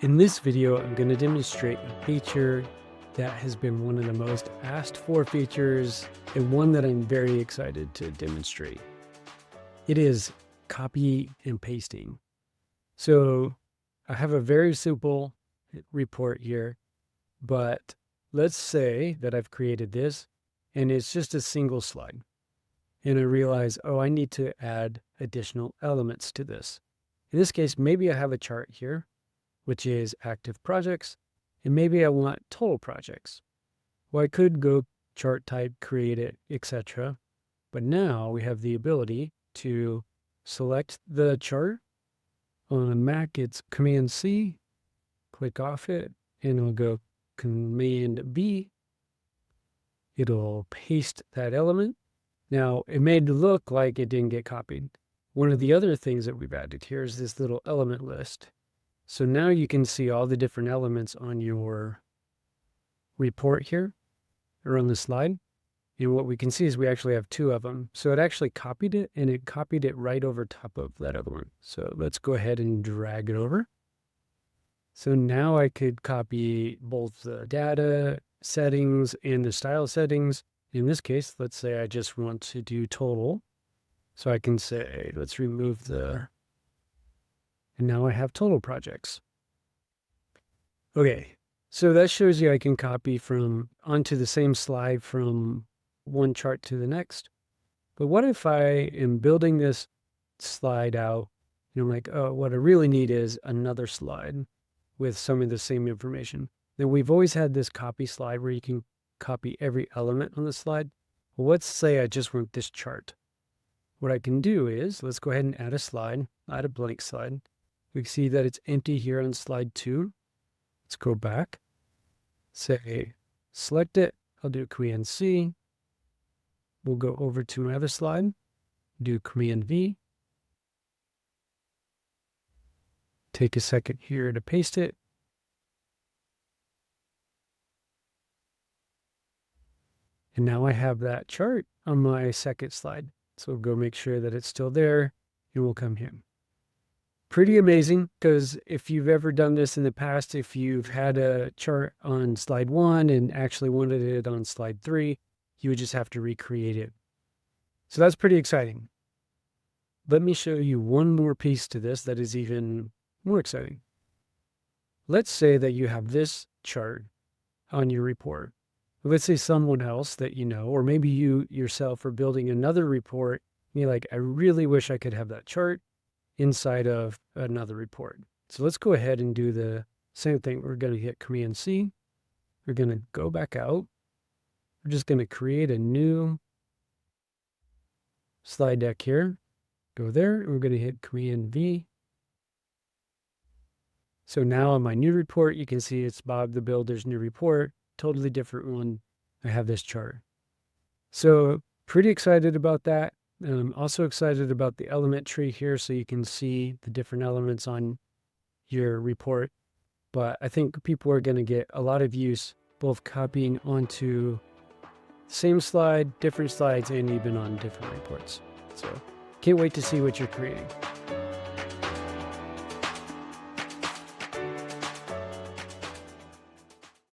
In this video, I'm going to demonstrate a feature that has been one of the most asked for features and one that I'm very excited to demonstrate. It is copy and pasting. So I have a very simple report here, but let's say that I've created this and it's just a single slide. And I realize, oh, I need to add additional elements to this. In this case, maybe I have a chart here, which is active projects, and maybe I want total projects. Well, I could go chart type, create it, etc. But now we have the ability to select the chart. On a Mac, it's Command C, click off it, and it'll go Command V. It'll paste that element. Now, it may look like it didn't get copied. One of the other things that we've added here is this little element list. So now you can see all the different elements on your report here, or on the slide. And what we can see is we actually have two of them. So it actually copied it, and it copied it right over top of that other one. So let's go ahead and drag it over. So now I could copy both the data settings and the style settings. In this case, let's say I just want to do total. So I can say, let's remove the, and now I have total projects. Okay, so that shows you I can copy from onto the same slide from one chart to the next. But what if I am building this slide out and I'm like, oh, what I really need is another slide with some of the same information. Then we've always had this copy slide where you can copy every element on the slide. Well, let's say I just want this chart. What I can do is, let's go ahead and add a slide, add a blank slide. We can see that it's empty here on slide 2. Let's go back, say, select it. I'll do Command C. We'll go over to my other slide, do Command V. Take a second here to paste it. And now I have that chart on my second slide. So we'll go make sure that it's still there, and we'll come here. Pretty amazing, because if you've ever done this in the past, if you've had a chart on slide 1 and actually wanted it on slide 3, you would just have to recreate it. So that's pretty exciting. Let me show you one more piece to this that is even more exciting. Let's say that you have this chart on your report. Let's say someone else that you know, or maybe you yourself are building another report. And you're like, I really wish I could have that chart inside of another report. So let's go ahead and do the same thing. We're going to hit Command C. We're going to go back out. We're just going to create a new slide deck here. Go there, and we're going to hit Command V. So now on my new report, you can see it's Bob the Builder's new report. Totally different one. I have this chart. So pretty excited about that. I'm also excited about the element tree here, so you can see the different elements on your report. But I think people are going to get a lot of use both copying onto the same slide, different slides, and even on different reports. So can't wait to see what you're creating.